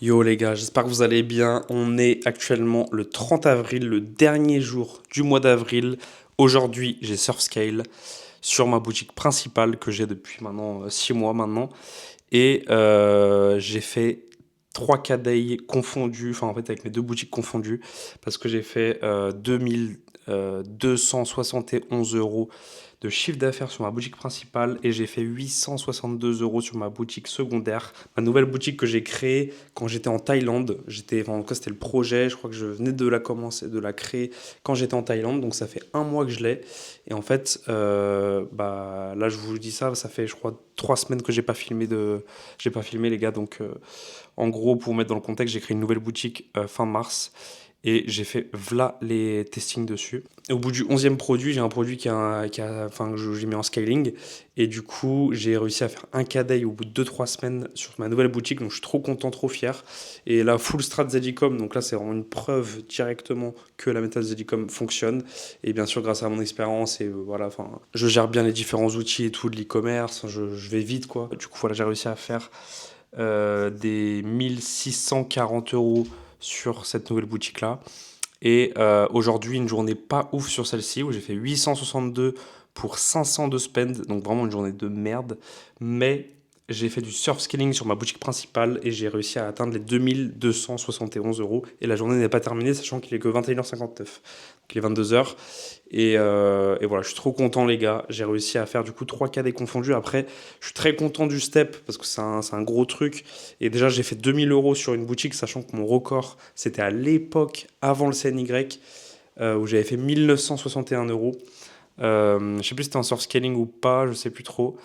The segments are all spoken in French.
Yo les gars, j'espère que vous allez bien. On est actuellement le 30 avril, le dernier jour du mois d'avril. Aujourd'hui, j'ai Surfscale sur ma boutique principale que j'ai depuis maintenant 6 mois maintenant. Et j'ai fait 3 KDI confondus, enfin en fait avec mes deux boutiques confondues, parce que j'ai fait 2271 euros de chiffre d'affaires sur ma boutique principale et j'ai fait 862 euros sur ma boutique secondaire. Ma nouvelle boutique que j'ai créée quand j'étais en Thaïlande. Enfin, en tout cas, c'était le projet. Je crois que je venais de la commencer, de la créer quand j'étais en Thaïlande. Donc ça fait un mois que je l'ai. Et en fait, bah, là, je vous dis ça, ça fait, je crois, 3 semaines que j'ai pas filmé les gars. Donc, en gros, pour vous mettre dans le contexte, j'ai créé une nouvelle boutique fin mars et j'ai fait v'là les testings dessus. Et au bout du 11e produit, j'ai un produit enfin, que j'ai mis en scaling. Et du coup, j'ai réussi à faire un KDI au bout de 2 3 semaines sur ma nouvelle boutique. Donc, je suis trop content, trop fier. Et la full strat Zedicom, donc là, c'est vraiment une preuve directement que la méthode Zedicom fonctionne. Et bien sûr, grâce à mon expérience, et voilà, enfin, je gère bien les différents outils et tout de l'e-commerce. Je vais vite, quoi. Du coup, voilà, j'ai réussi à faire des 1640 euros sur cette nouvelle boutique-là. Et aujourd'hui, une journée pas ouf sur celle-ci, où j'ai fait 862 pour 500 de spend, donc vraiment une journée de merde. Mais j'ai fait du surf scaling sur ma boutique principale et j'ai réussi à atteindre les 2271 euros. Et la journée n'est pas terminée, sachant qu'il est que 21h59. Donc il est 22h. Et voilà, je suis trop content, les gars. J'ai réussi à faire du coup 3 KD confondus. Après, je suis très content du step parce que c'est un gros truc. Et déjà, j'ai fait 2000 euros sur une boutique, sachant que mon record, c'était à l'époque avant le CNY, où j'avais fait 1961 euros. Je sais plus si c'était en source scaling ou pas, je sais plus trop.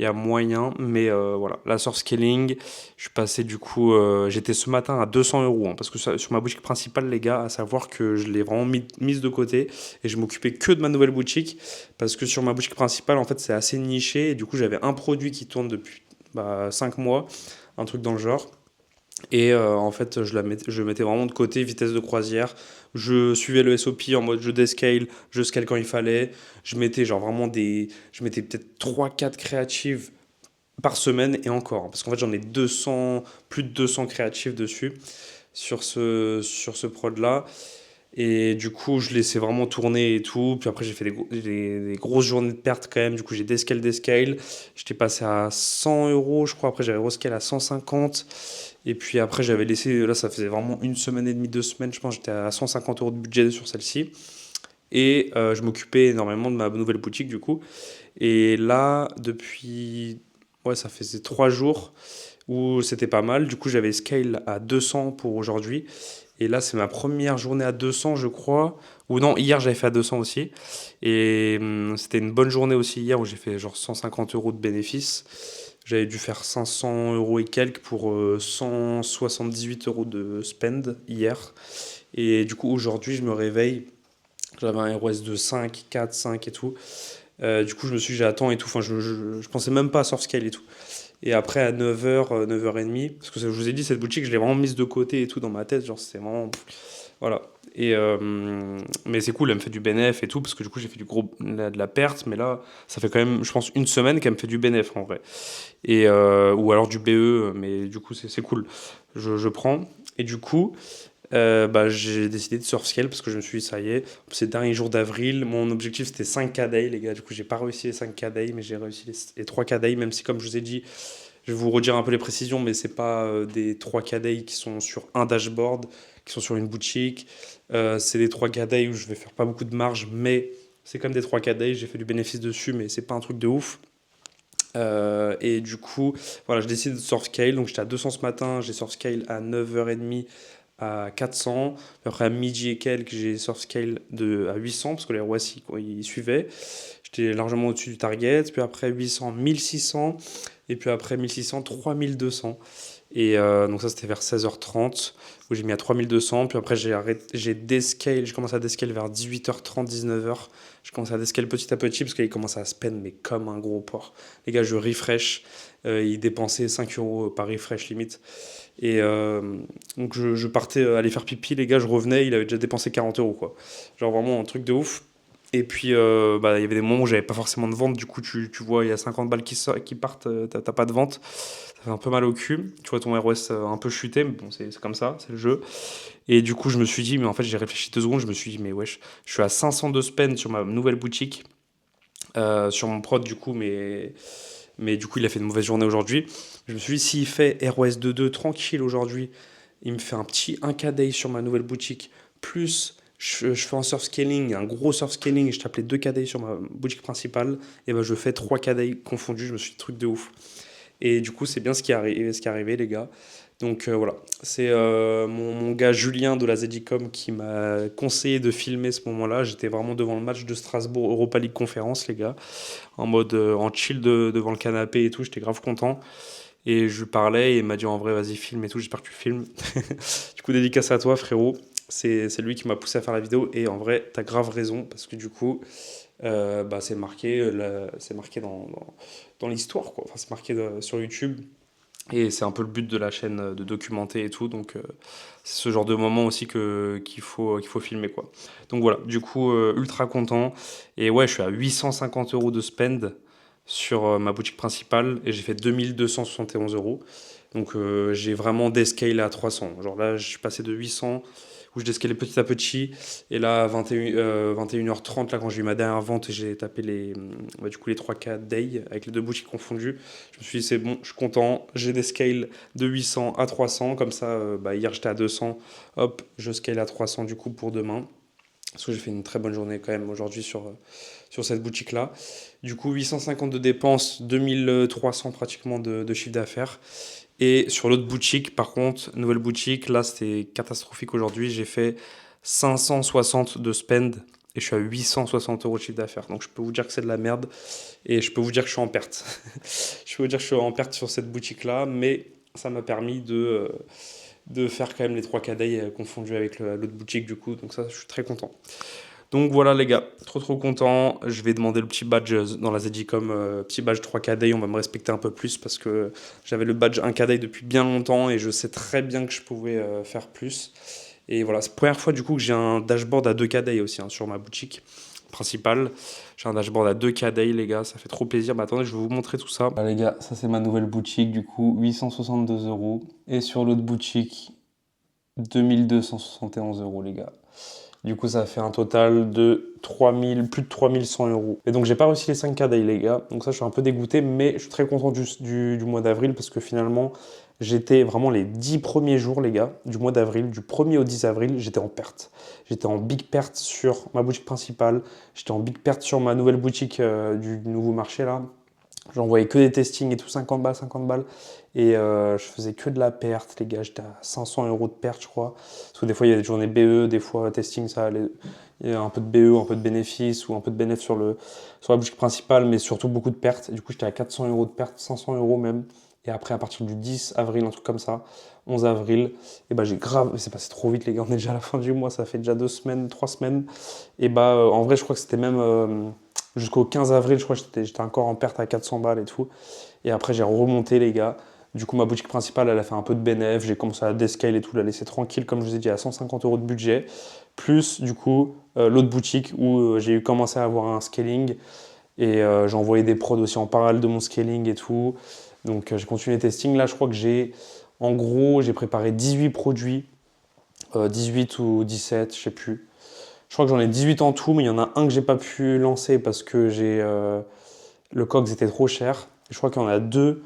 Il y a moyen, mais voilà. La source scaling, je suis passé du coup, j'étais ce matin à 200 euros, hein, parce que sur ma boutique principale, les gars, à savoir que je l'ai vraiment mise de côté et je m'occupais que de ma nouvelle boutique, parce que sur ma boutique principale, en fait, c'est assez niché et du coup, j'avais un produit qui tourne depuis 5 mois, un truc dans le genre. Et en fait, je mettais vraiment de côté, vitesse de croisière. Je suivais le SOP en mode je descale, je scale quand il fallait. Je mettais genre vraiment Je mettais peut-être 3 4 créatives par semaine et encore. Parce qu'en fait, j'en ai 200, plus de 200 créatives dessus, sur ce prod-là. Et du coup, je laissais vraiment tourner et tout. Puis après, j'ai fait des grosses journées de perte quand même. Du coup, j'ai descale. J'étais passé à 100 euros, je crois. Après, j'avais rescale à 150. Et puis après, j'avais laissé. Là, ça faisait vraiment une semaine et demie, 2 semaines. Je pense j'étais à 150 euros de budget sur celle-ci. Et je m'occupais énormément de ma nouvelle boutique, du coup. Et là, depuis. Ouais, ça faisait 3 jours où c'était pas mal. Du coup, j'avais scale à 200 pour aujourd'hui. Et là, c'est ma première journée à 200, je crois. Ou non, hier, j'avais fait à 200 aussi. Et c'était une bonne journée aussi hier où j'ai fait genre 150 euros de bénéfices. J'avais dû faire 500 euros et quelques pour 178 euros de spend hier. Et du coup, aujourd'hui, je me réveille. J'avais un ROS de 5, 4, 5 et tout. Du coup, je me suis dit, j'attends et tout. Enfin, je pensais même pas à Surfscale et tout. Et après, à 9h, 9h30, parce que je vous ai dit, cette boutique, je l'ai vraiment mise de côté et tout dans ma tête. Genre, c'est vraiment. Voilà. Mais c'est cool, elle me fait du bénéf et tout, parce que du coup, j'ai fait de la perte. Mais là, ça fait quand même, je pense, une semaine qu'elle me fait du bénéf en vrai. Ou alors du BE, mais du coup, c'est cool. Je prends. Et du coup, bah, j'ai décidé de surfscale parce que je me suis dit, ça y est, c'est le dernier jour d'avril. Mon objectif c'était 5 KDI, les gars. Du coup, j'ai pas réussi les 5 KDI, mais j'ai réussi les 3 KDI, même si, comme je vous ai dit, je vais vous redire un peu les précisions, mais c'est pas des 3 KDI qui sont sur un dashboard, qui sont sur une boutique. C'est des 3 KDI où je vais faire pas beaucoup de marge, mais c'est comme des 3 KDI. J'ai fait du bénéfice dessus, mais c'est pas un truc de ouf. Et du coup, voilà, je décide de surfscale. Donc j'étais à 200 ce matin, j'ai surfscale à 9h30 à 400. Puis après, à midi et quelques, j'ai surfscale à 800 parce que les ROAS ils suivaient. J'étais largement au-dessus du target. Puis après, 800, 1600. Et puis après, 1600, 3200. Et donc ça, c'était vers 16h30 où j'ai mis à 3200. Puis après, j'ai commencé à descale vers 18h30, 19h. Je commence à descale petit à petit parce qu'il commence à spend, mais comme un gros porc. Les gars, je refresh. Ils dépensaient 5 euros par refresh limite. Et donc je partais aller faire pipi, les gars, je revenais, il avait déjà dépensé 40 euros, quoi. Genre vraiment un truc de ouf. Et puis, bah, il y avait des moments où j'avais pas forcément de vente. Du coup, tu vois, il y a 50 balles qui partent, t'as pas de vente. Ça fait un peu mal au cul. Tu vois ton ROS un peu chuter, mais bon, c'est comme ça, c'est le jeu. Et du coup, je me suis dit, mais en fait, j'ai réfléchi 2 secondes. Je me suis dit, mais wesh, je suis à 500 de spend sur ma nouvelle boutique, sur mon prod, du coup, mais du coup, il a fait une mauvaise journée aujourd'hui. Je me suis dit, s'il fait ROS 2.2 tranquille aujourd'hui, il me fait un petit 1K day sur ma nouvelle boutique, plus je fais un surf scaling, un gros surf scaling, et je tape les 2K day sur ma boutique principale, et ben je fais 3K day confondus, je me suis dit, truc de ouf. Et du coup, c'est bien ce qui est arrivé, les gars. Donc voilà, c'est mon gars Julien de la Zedicom qui m'a conseillé de filmer ce moment-là. J'étais vraiment devant le match de Strasbourg Europa League Conférence, les gars, en mode en chill devant le canapé et tout. J'étais grave content. Et je lui parlais et il m'a dit en vrai, vas-y, filme et tout. J'espère que tu filmes. Du coup, dédicace à toi, frérot. C'est lui qui m'a poussé à faire la vidéo. Et en vrai, t'as grave raison parce que du coup, bah, c'est marqué dans l'histoire, quoi. Enfin, c'est marqué sur YouTube. Et c'est un peu le but de la chaîne de documenter et tout. Donc, c'est ce genre de moment aussi qu'il faut filmer, quoi. Donc voilà, du coup, ultra content. Et ouais, je suis à 850 euros de spend sur ma boutique principale et j'ai fait 2271 euros. Donc, j'ai vraiment descalé à 300. Genre là, je suis passé de 800 où je descalais petit à petit. Et là, à 21h30, là, quand j'ai eu ma dernière vente et j'ai tapé bah, du coup, les 3K day avec les deux boutiques confondues, je me suis dit, c'est bon, je suis content. J'ai des scales de 800 à 300. Comme ça, bah, hier, j'étais à 200. Hop, je scale à 300 du coup pour demain. Parce que j'ai fait une très bonne journée quand même aujourd'hui sur cette boutique-là. Du coup, 850 de dépenses, 2300 pratiquement de chiffre d'affaires. Et sur l'autre boutique, par contre, nouvelle boutique, là c'était catastrophique aujourd'hui. J'ai fait 560 de spend et je suis à 860 euros de chiffre d'affaires. Donc je peux vous dire que c'est de la merde et je peux vous dire que je suis en perte. Je peux vous dire que je suis en perte sur cette boutique-là, mais ça m'a permis de faire quand même les 3 cadets confondus avec l'autre boutique du coup. Donc ça, je suis très content. Donc voilà les gars, trop content. Je vais demander le petit badge dans la Zedicom, petit badge 3K on va me respecter un peu plus parce que j'avais le badge 1K depuis bien longtemps et je sais très bien que je pouvais faire plus. Et voilà, c'est la première fois du coup que j'ai un dashboard à 2K aussi hein, sur ma boutique principale. J'ai un dashboard à 2K les gars, ça fait trop plaisir. Mais attendez, je vais vous montrer tout ça. Voilà, les gars, ça c'est ma nouvelle boutique du coup, 862 euros. Et sur l'autre boutique, 2271 euros les gars. Du coup, ça fait un total de 3000, plus de 3100 euros. Et donc, j'ai pas réussi les 5K day, les gars. Donc, ça, je suis un peu dégoûté, mais je suis très content du mois d'avril parce que finalement, j'étais vraiment les 10 premiers jours, les gars, du mois d'avril, du 1er au 10 avril, j'étais en perte. J'étais en big perte sur ma boutique principale. J'étais en big perte sur ma nouvelle boutique du nouveau marché, là. J'envoyais que des testings et tout, 50 balles, 50 balles. Et je faisais que de la perte, les gars. J'étais à 500 euros de perte, je crois. Parce que des fois, il y a des journées BE, des fois, testing, ça allait. Il y a un peu de BE, un peu de bénéfice ou un peu de bénéfice sur la boutique principale, mais surtout beaucoup de pertes. Et du coup, j'étais à 400 euros de perte, 500 euros même. Et après, à partir du 10 avril, un truc comme ça, 11 avril, et bah, j'ai grave. C'est passé trop vite, les gars. On est déjà à la fin du mois. Ça fait déjà 2 semaines, 3 semaines. Et bah, en vrai, je crois que c'était même. Jusqu'au 15 avril, je crois que j'étais encore en perte à 400 balles et tout. Et après, j'ai remonté, les gars. Du coup, ma boutique principale, elle a fait un peu de bénéf. J'ai commencé à descale et tout, la laisser tranquille, comme je vous ai dit, à 150 euros de budget. Plus, du coup, l'autre boutique où j'ai commencé à avoir un scaling. Et j'ai envoyé des prods aussi en parallèle de mon scaling et tout. Donc, j'ai continué les testing. Là, je crois que en gros, j'ai préparé 18 produits. 18 ou 17, je sais plus. Je crois que j'en ai 18 en tout, mais il y en a un que j'ai pas pu lancer parce que le cox était trop cher. Je crois qu'il y en a deux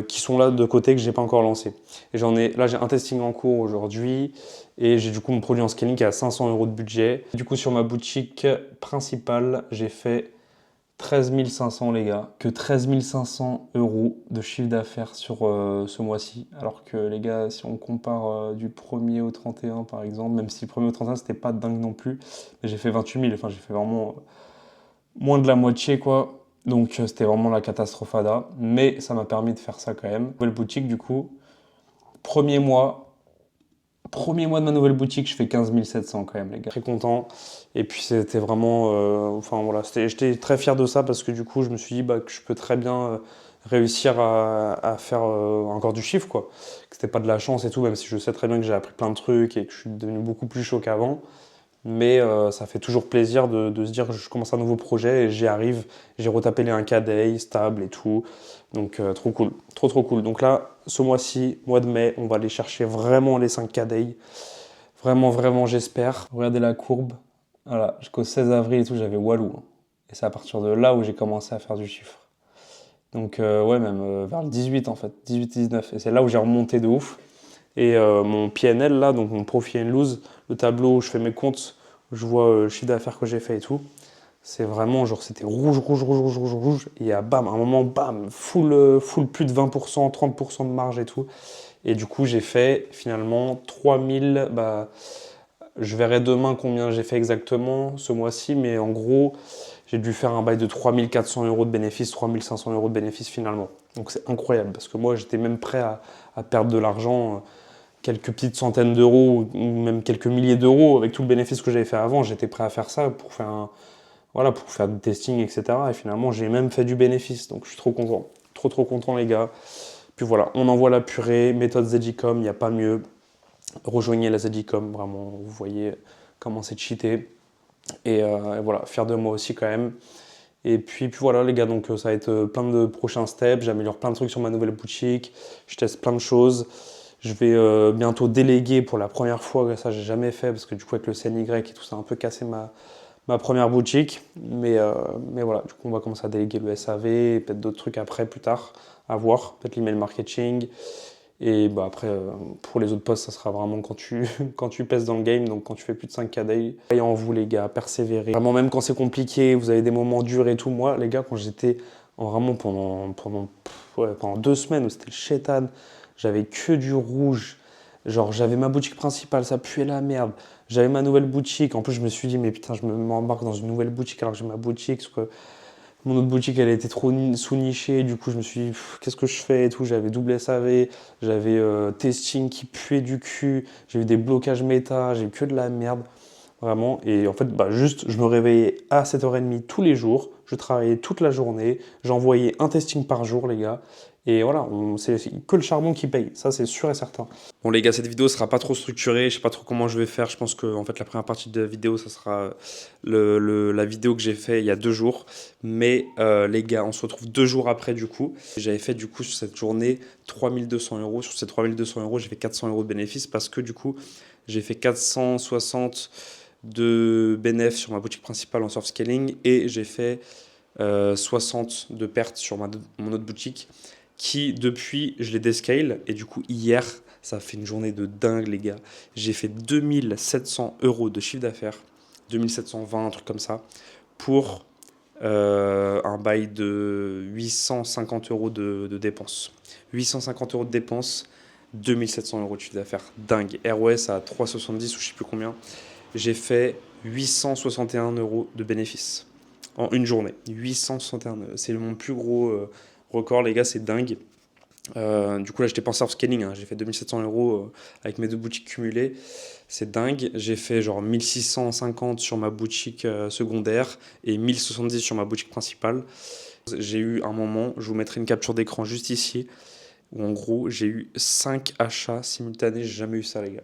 qui sont là de côté que j'ai pas encore lancé. Et là j'ai un testing en cours aujourd'hui et j'ai du coup mon produit en scaling qui est à 500 euros de budget. Du coup sur ma boutique principale, j'ai fait 13 500 les gars, que 13 500 euros de chiffre d'affaires sur ce mois-ci. Alors que les gars, si on compare du 1er au 31 par exemple, même si le 1er au 31 c'était pas dingue non plus, mais j'ai fait 28 000, enfin j'ai fait vraiment moins de la moitié quoi. Donc c'était vraiment la catastrophada, mais ça m'a permis de faire ça quand même. Nouvelle boutique du coup, premier mois, Premier mois de ma nouvelle boutique, je fais 15 700 quand même, les gars. Très content. Et puis c'était vraiment. Enfin voilà, j'étais très fier de ça parce que du coup, je me suis dit bah, que je peux très bien réussir à faire encore du chiffre, quoi. Que c'était pas de la chance et tout, même si je sais très bien que j'ai appris plein de trucs et que je suis devenu beaucoup plus chaud qu'avant. Mais ça fait toujours plaisir de se dire que je commence un nouveau projet et j'y arrive. J'ai retapé les 1K day, stable et tout. Donc trop cool, trop cool. Donc là, ce mois-ci, mois de mai, on va aller chercher vraiment les 5K day. Vraiment, j'espère. Regardez la courbe. Voilà, jusqu'au 16 avril et tout, j'avais Walou, hein. Et c'est à partir de là où j'ai commencé à faire du chiffre. Donc ouais, même vers le 18 en fait, 18-19. Et c'est là où j'ai remonté de ouf. Et mon PNL là, donc mon profit and lose, le tableau où je fais mes comptes, où je vois le chiffre d'affaires que j'ai fait et tout, c'est vraiment genre c'était rouge. Et à bam, à un moment, bam, full plus de 20%, 30% de marge et tout. Et du coup, j'ai fait finalement 3000, bah, je verrai demain combien j'ai fait exactement ce mois-ci, mais en gros, j'ai dû faire un bail de 3 400 € de bénéfices, 3 500 € de bénéfices finalement. Donc c'est incroyable parce que moi j'étais même prêt à perdre de l'argent, quelques petites centaines d'euros ou même quelques milliers d'euros avec tout le bénéfice que j'avais fait avant. J'étais prêt à faire ça pour faire, voilà, pour faire du testing, etc. Et finalement j'ai même fait du bénéfice. Donc je suis trop content. Trop content les gars. Puis voilà, on envoie la purée, méthode Zedicom, il n'y a pas mieux. Rejoignez la Zedicom, vraiment, vous voyez comment c'est cheaté. Et voilà, fier de moi aussi quand même. Et puis voilà les gars, donc ça va être plein de prochains steps. J'améliore plein de trucs sur ma nouvelle boutique. Je teste plein de choses. Je vais bientôt déléguer pour la première fois. Ça, j'ai jamais fait parce que du coup, avec le CNY et tout, ça a un peu cassé ma première boutique. Mais voilà, du coup, on va commencer à déléguer le SAV, peut-être d'autres trucs après, plus tard, à voir. Peut-être l'email marketing. Et bah après, pour les autres postes, ça sera vraiment quand tu pèses dans le game, donc quand tu fais plus de 5K day. Et en vous, les gars, persévérer. Vraiment, même quand c'est compliqué, vous avez des moments durs et tout. Moi, les gars, quand j'étais vraiment pendant 2 semaines où c'était le chétan, j'avais que du rouge. Genre, j'avais ma boutique principale, ça puait la merde. J'avais ma nouvelle boutique. En plus, je me suis dit, mais putain, je m'embarque dans une nouvelle boutique alors que j'ai ma boutique. Parce que mon autre boutique, elle était trop sous-nichée. Du coup, je me suis dit, qu'est-ce que je fais et tout. J'avais double SAV, j'avais testing qui puait du cul, j'ai eu des blocages méta, j'ai eu que de la merde. Vraiment. Et en fait, bah, juste, je me réveillais à 7h30 tous les jours. Je travaillais toute la journée. J'envoyais un testing par jour, les gars. Et voilà, c'est que le charbon qui paye. Ça, c'est sûr et certain. Bon, les gars, cette vidéo sera pas trop structurée. Je sais pas trop comment je vais faire. Je pense que en fait, la première partie de la vidéo, ça sera la vidéo que j'ai fait il y a 2 jours. Mais les gars, on se retrouve 2 jours après, du coup. J'avais fait, du coup, sur cette journée, 3200 €. Sur ces 3200 €, j'ai fait 400 € de bénéfices parce que, du coup, j'ai fait 460 de bénéfices sur ma boutique principale en soft scaling et j'ai fait 60 de pertes sur mon autre boutique qui depuis je l'ai descale et du coup hier ça a fait une journée de dingue les gars. J'ai fait 2700 € de chiffre d'affaires, 2720 un truc comme ça pour un bail de 850 € de dépenses. 850 € de dépenses, 2700 € de chiffre d'affaires. Dingue. ROS à 3,70 ou je sais plus combien. J'ai fait 861 € de bénéfices en une journée. 861 €. C'est mon plus gros record, les gars, c'est dingue. Du coup, là, j'étais pas en self-scaling, hein. J'ai fait 2700 € avec mes deux boutiques cumulées. C'est dingue. J'ai fait genre 1650 sur ma boutique secondaire et 1070 sur ma boutique principale. J'ai eu un moment, je vous mettrai une capture d'écran juste ici, où en gros, j'ai eu 5 achats simultanés. J'ai jamais eu ça, les gars.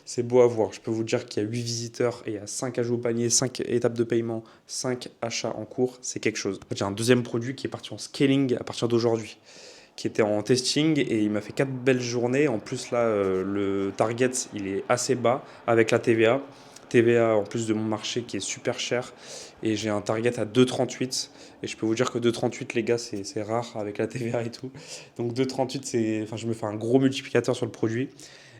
C'est beau à voir. Je peux vous dire qu'il y a 8 visiteurs et il y a 5 ajouts au panier, 5 étapes de paiement, 5 achats en cours. C'est quelque chose. En fait, j'ai un deuxième produit qui est parti en scaling à partir d'aujourd'hui, qui était en testing et il m'a fait 4 belles journées. En plus, là, le target, il est assez bas avec la TVA. TVA en plus de mon marché qui est super cher. Et j'ai un target à 2,38. Et je peux vous dire que 2,38, les gars, c'est rare avec la TVA et tout. Donc 2,38, enfin, je me fais un gros multiplicateur sur le produit.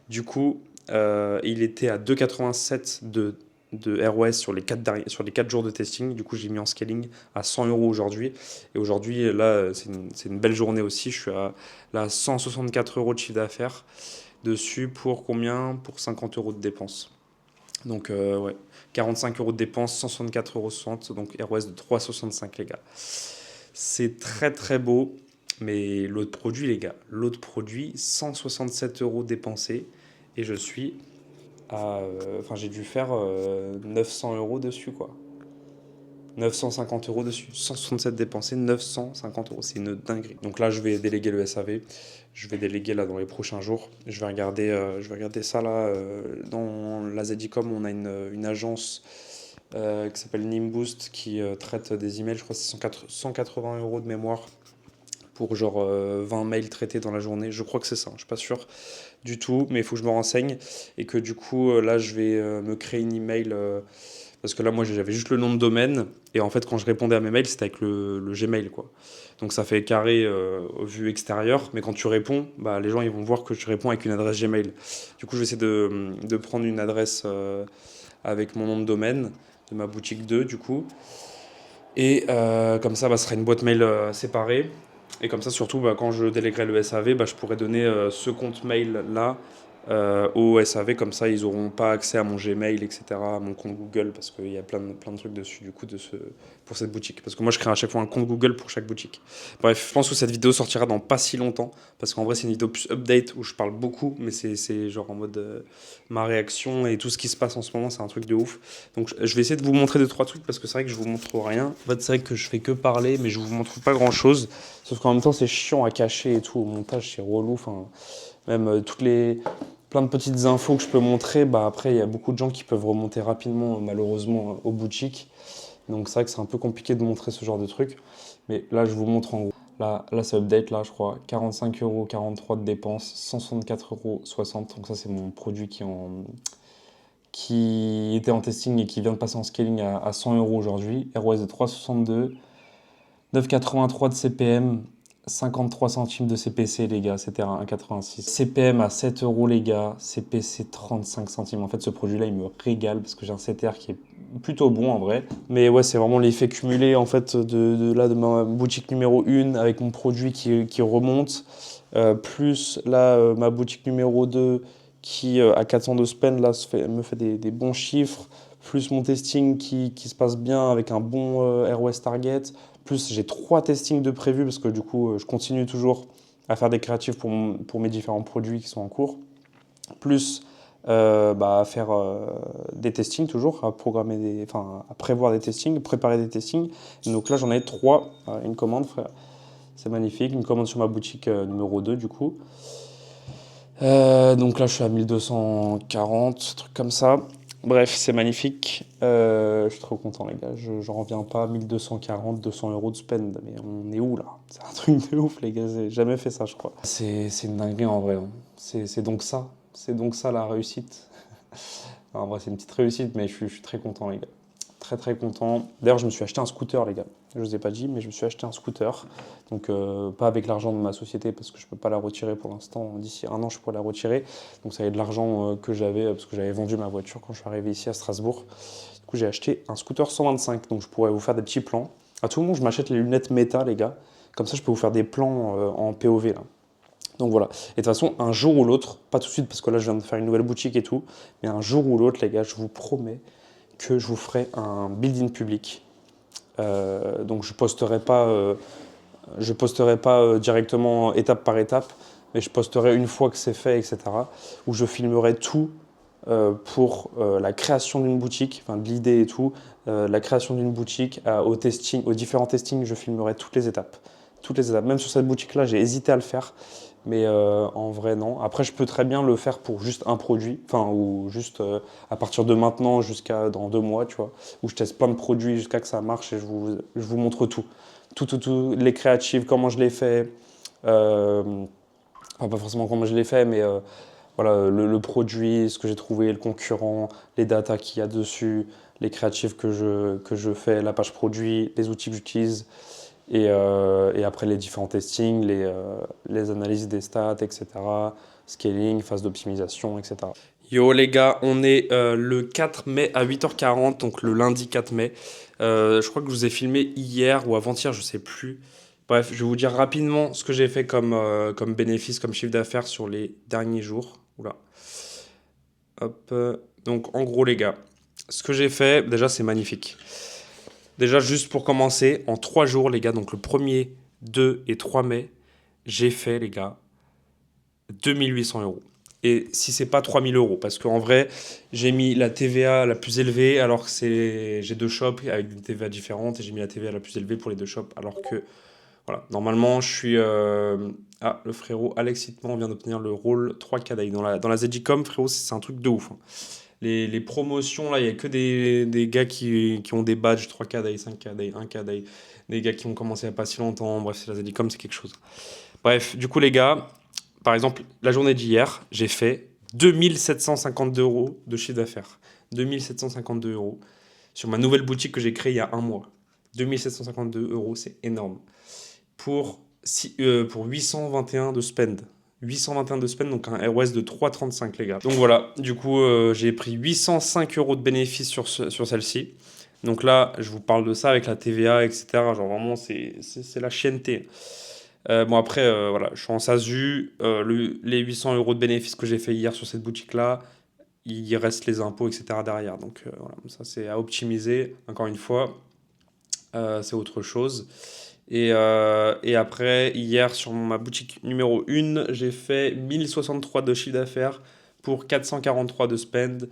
Du coup, il était à 2,87 de ROS sur les 4 jours de testing. Du coup, j'ai mis en scaling à 100 € aujourd'hui. Et aujourd'hui, là, c'est une belle journée aussi. Je suis à là, 164 € de chiffre d'affaires dessus pour combien? Pour 50 € de dépenses. Donc, ouais, 45 € de dépenses, 164,60 €. Donc, ROS de 3,65, les gars. C'est très beau. Mais l'autre produit, les gars, l'autre produit, 167 € dépensés. Et je suis enfin, j'ai dû faire 900 € dessus, quoi. 950 euros dessus. 167 dépensés, 950 euros. C'est une dinguerie. Donc là, je vais déléguer le SAV. Je vais déléguer là dans les prochains jours. Je vais regarder ça là. Dans la Zedicom, on a une agence qui s'appelle Nimboost qui traite des emails. Je crois que c'est 180 euros de mémoire pour genre 20 mails traités dans la journée. Je crois que c'est ça. Je suis pas sûr du tout, mais il faut que je me renseigne. Et que du coup, là, je vais me créer une email. Parce que là, moi, j'avais juste le nom de domaine. Et en fait, quand je répondais à mes mails, c'était avec le Gmail, quoi. Donc ça fait carré vue extérieure. Mais quand tu réponds, bah, les gens, ils vont voir que tu réponds avec une adresse Gmail. Du coup, je vais essayer de prendre une adresse avec mon nom de domaine de ma boutique 2, du coup. Et comme ça, bah, ce sera une boîte mail séparée. Et comme ça, surtout, bah, quand je déléguerai le SAV, bah, je pourrai donner ce compte mail-là au SAV. Comme ça, ils n'auront pas accès à mon Gmail, etc., à mon compte Google, parce qu'il y a plein de trucs dessus, du coup, pour cette boutique. Parce que moi, je crée à chaque fois un compte Google pour chaque boutique. Bref, je pense que cette vidéo sortira dans pas si longtemps, parce qu'en vrai, c'est une vidéo plus update où je parle beaucoup, mais c'est genre en mode ma réaction et tout ce qui se passe en ce moment, c'est un truc de ouf. Donc je vais essayer de vous montrer 2 3 trucs parce que c'est vrai que je vous montre rien. En fait, c'est vrai que je fais que parler, mais je vous montre pas grand chose. Sauf qu'en même temps, c'est chiant à cacher et tout. Au montage, c'est relou. Enfin, même plein de petites infos que je peux montrer. Bah après, il y a beaucoup de gens qui peuvent remonter rapidement, malheureusement, aux boutiques. Donc c'est vrai que c'est un peu compliqué de montrer ce genre de trucs. Mais là, je vous montre en gros. Là c'est update, là, je crois. 45,43 € de dépenses, 164,60 €. Donc ça, c'est mon produit qui était en testing et qui vient de passer en scaling à 100 € aujourd'hui. ROS de 3,62, 9,83 de CPM, 53 centimes de CPC, les gars, c'était à 1,86. CPM à 7 € les gars, CPC 35 centimes. En fait, ce produit-là, il me régale parce que j'ai un CTR qui est plutôt bon en vrai. Mais ouais, c'est vraiment l'effet cumulé en fait de ma boutique numéro 1 avec mon produit qui remonte. Plus là, ma boutique numéro 2 qui, à 400 de spend, là, me fait des bons chiffres. Plus mon testing qui se passe bien avec un bon ROS target. Plus j'ai 3 testings de prévus parce que du coup, je continue toujours à faire des créatifs pour mes différents produits qui sont en cours. Plus à faire des testings toujours, à prévoir des testings, préparer des testings. Donc là, j'en ai 3. Une commande, frère. C'est magnifique. Une commande sur ma boutique numéro 2 du coup. Donc là, je suis à 1240, truc comme ça. Bref, c'est magnifique. Je suis trop content, les gars. J'en reviens pas. 1240, 200 € de spend. Mais on est où là? C'est un truc de ouf, les gars. J'ai jamais fait ça, je crois. C'est une dinguerie en vrai. Hein. C'est donc ça. C'est donc ça la réussite. En vrai, c'est une petite réussite, mais je suis très content, les gars. Très très content. D'ailleurs, je me suis acheté un scooter, les gars. Je ne vous ai pas dit, mais je me suis acheté un scooter. Donc, pas avec l'argent de ma société parce que je ne peux pas la retirer pour l'instant. D'ici 1 an, je pourrais la retirer. Donc, ça va être de l'argent que j'avais parce que j'avais vendu ma voiture quand je suis arrivé ici à Strasbourg. Du coup, j'ai acheté un scooter 125. Donc, je pourrais vous faire des petits plans. À tout moment, je m'achète les lunettes méta, les gars. Comme ça, je peux vous faire des plans en POV, là. Donc voilà. Et de toute façon, un jour ou l'autre, pas tout de suite parce que là, je viens de faire une nouvelle boutique et tout, mais un jour ou l'autre, les gars, je vous promets que je vous ferai un build-in public. Donc je posterai pas directement étape par étape, mais je posterai une fois que c'est fait, etc. Où je filmerai tout pour la création d'une boutique, enfin de l'idée et tout, la création d'une boutique, au testing, aux différents testings, je filmerai toutes les étapes. Toutes les étapes. Même sur cette boutique-là, j'ai hésité à le faire, mais en vrai, non. Après, je peux très bien le faire pour juste un produit, enfin, ou juste à partir de maintenant jusqu'à dans 2 mois, tu vois, où je teste plein de produits jusqu'à que ça marche et je vous montre tout. Tout, les créatives, comment je les fais. Enfin, pas forcément comment je l'ai fait, mais voilà, le produit, ce que j'ai trouvé, le concurrent, les datas qu'il y a dessus, les créatifs que je fais, la page produit, les outils que j'utilise, et après les différents testings, les analyses des stats, etc., scaling, phase d'optimisation, etc. Yo les gars, on est le 4 mai à 8h40, donc le lundi 4 mai. Je crois que je vous ai filmé hier ou avant-hier, je sais plus. Bref, je vais vous dire rapidement ce que j'ai fait comme bénéfice, comme chiffre d'affaires sur les derniers jours. Oula. Hop. Donc en gros les gars, ce que j'ai fait, déjà c'est magnifique. Déjà juste pour commencer, en 3 jours les gars, donc le 1er, 2 et 3 mai, j'ai fait les gars 2800 €. et si c'est pas 3000 euros. Parce qu'en vrai, j'ai mis la TVA la plus élevée alors que j'ai deux shops avec des TVA différentes et j'ai mis la TVA la plus élevée pour les deux shops alors que voilà, normalement je suis... Ah, le frérot Alex Hitman vient d'obtenir le rôle 3K d'Aïe. Dans la ZJ-Com, frérot, c'est un truc de ouf, hein. Les promotions, là, il n'y a que des gars qui ont des badges 3K d'Aïe, 5K d'Aïe, 1K d'Aïe. Des gars qui ont commencé il n'y a pas si longtemps. Bref, c'est la ZJ-Com, c'est quelque chose. Bref, du coup, les gars, par exemple, la journée d'hier, j'ai fait 2752 euros de chiffre d'affaires. 2752 euros sur ma nouvelle boutique que j'ai créée il y a un mois. 2752 euros, c'est énorme. Pour 821 de spend. 821 de spend, donc un ROS de 3,35 les gars. Donc voilà, du coup j'ai pris 805 euros de bénéfices sur celle-ci. Donc là, je vous parle de ça avec la TVA, etc. Genre vraiment, c'est la chienneté. Bon après, voilà, je suis en SASU. Les 800 euros de bénéfices que j'ai fait hier sur cette boutique-là, il reste les impôts, etc. derrière. Donc voilà, ça c'est à optimiser. Encore une fois, c'est autre chose. Et après, hier, sur ma boutique numéro 1, j'ai fait 1063 de chiffre d'affaires pour 443 de spend.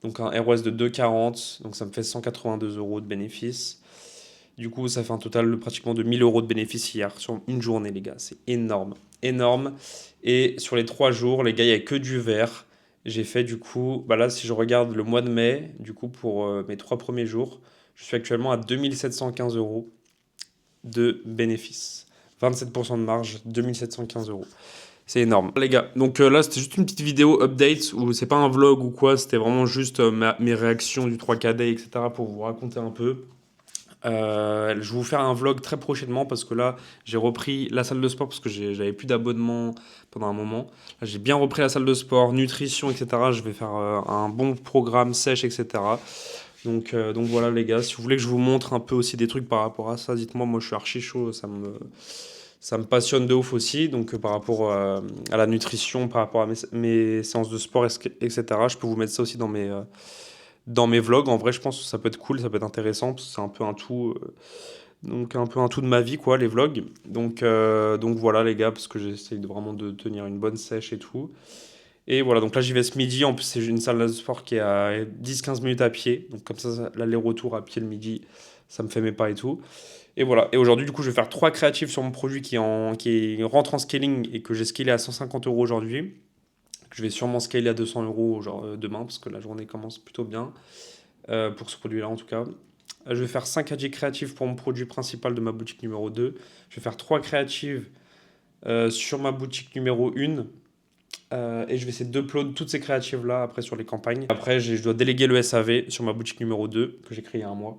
Donc un ROS de 2,40. Donc ça me fait 182 euros de bénéfice. Du coup, ça fait un total pratiquement de 1000 euros de bénéfice hier sur une journée, les gars. C'est énorme. Énorme. Et sur les 3 jours, les gars, il n'y a que du vert. J'ai fait du coup, bah là, si je regarde le mois de mai, du coup, pour mes 3 premiers jours, je suis actuellement à 2715 euros de bénéfices. 27% de marge, 2715 euros. C'est énorme. Les gars, donc là, c'était juste une petite vidéo update où c'est pas un vlog ou quoi, c'était vraiment juste mes réactions du 3KD, etc. pour vous raconter un peu. Je vais vous faire un vlog très prochainement parce que là, j'ai repris la salle de sport parce que j'avais plus d'abonnement pendant un moment. Là, j'ai bien repris la salle de sport, nutrition, etc. Je vais faire un bon programme sèche, etc. Donc voilà les gars, si vous voulez que je vous montre un peu aussi des trucs par rapport à ça, dites-moi, moi je suis archi chaud, ça me passionne de ouf aussi. Donc par rapport à la nutrition, par rapport à mes séances de sport, etc., je peux vous mettre ça aussi dans mes vlogs. En vrai, je pense que ça peut être cool, ça peut être intéressant, parce que c'est un peu un tout, donc un peu un tout de ma vie, quoi, les vlogs. Donc voilà les gars, parce que j'essaye vraiment de tenir une bonne sèche et tout. Et voilà, donc là j'y vais ce midi. En plus, c'est une salle de sport qui est à 10-15 minutes à pied. Donc comme ça, l'aller-retour à pied le midi, ça me fait mes pas et tout. Et voilà. Et aujourd'hui, du coup, je vais faire 3 créatifs sur mon produit qui rentre en scaling et que j'ai scalé à 150 euros aujourd'hui. Je vais sûrement scaler à 200 euros genre, demain parce que la journée commence plutôt bien pour ce produit-là en tout cas. Je vais faire 5 AG créatifs pour mon produit principal de ma boutique numéro 2. Je vais faire 3 créatives sur ma boutique numéro 1. Et je vais essayer d'upload toutes ces créatives-là après sur les campagnes. Après, je dois déléguer le SAV sur ma boutique numéro 2 que j'ai créé il y a un mois.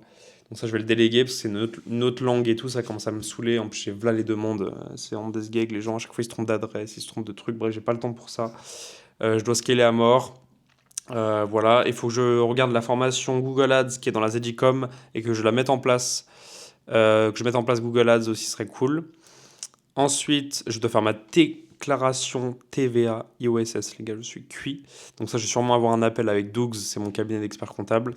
Donc ça, je vais le déléguer parce que c'est une autre langue et tout. Ça commence à me saouler. En plus, j'ai v'là les demandes. C'est en des gags. Les gens, à chaque fois, ils se trompent d'adresse, ils se trompent de trucs. Bref, j'ai pas le temps pour ça. Je dois scaler à mort. Voilà. Il faut que je regarde la formation Google Ads qui est dans la ZJ-Com et que je la mette en place. Que je mette en place Google Ads aussi serait cool. Ensuite, je dois faire ma déclaration TVA IOSS, les gars, je suis cuit. Donc ça, je vais sûrement avoir un appel avec Dougs, c'est mon cabinet d'expert comptable.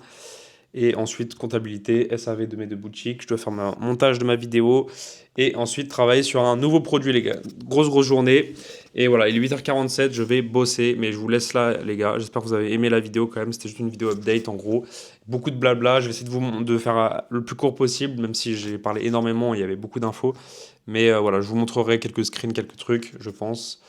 Et ensuite, comptabilité, SAV de mes deux boutiques. Je dois faire mon montage de ma vidéo. Et ensuite, travailler sur un nouveau produit, les gars. Grosse journée. Et voilà, il est 8h47, je vais bosser. Mais je vous laisse là, les gars. J'espère que vous avez aimé la vidéo quand même. C'était juste une vidéo update, en gros. Beaucoup de blabla. Je vais essayer de faire le plus court possible, même si j'ai parlé énormément. Il y avait beaucoup d'infos. Mais voilà, je vous montrerai quelques screens, quelques trucs, je pense.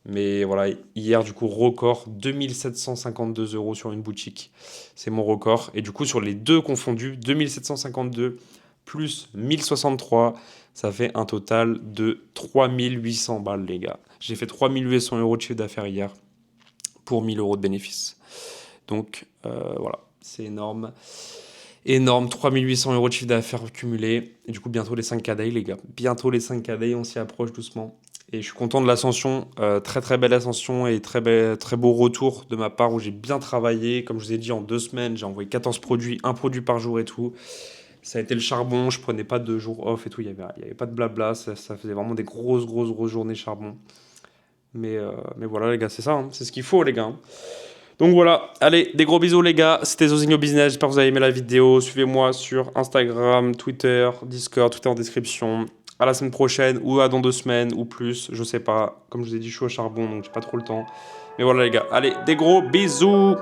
Mais voilà, hier, du coup, record, 2752 euros sur une boutique. C'est mon record. Et du coup, sur les deux confondus, 2752 plus 1063, ça fait un total de 3800 balles, les gars. J'ai fait 3800 euros de chiffre d'affaires hier pour 1000 euros de bénéfice. Donc, voilà, c'est énorme. Énorme, 3800 euros de chiffre d'affaires cumulé. Et du coup, bientôt les 5K day, les gars. Bientôt les 5K day, on s'y approche doucement. Et je suis content de l'ascension, très très belle ascension et très beau retour de ma part où j'ai bien travaillé. Comme je vous ai dit, en 2 semaines, j'ai envoyé 14 produits, un produit par jour et tout. Ça a été le charbon, je prenais pas de jours off et tout, il y avait pas de blabla, ça faisait vraiment des grosses journées charbon. Mais voilà les gars, c'est ça, hein, c'est ce qu'il faut les gars. Donc voilà, allez, des gros bisous les gars, c'était Zozinho Business, j'espère que vous avez aimé la vidéo. Suivez-moi sur Instagram, Twitter, Discord, tout est en description. à la semaine prochaine ou à dans 2 semaines ou plus, je sais pas. Comme je vous ai dit, je suis au charbon donc j'ai pas trop le temps. Mais voilà les gars, allez, des gros bisous!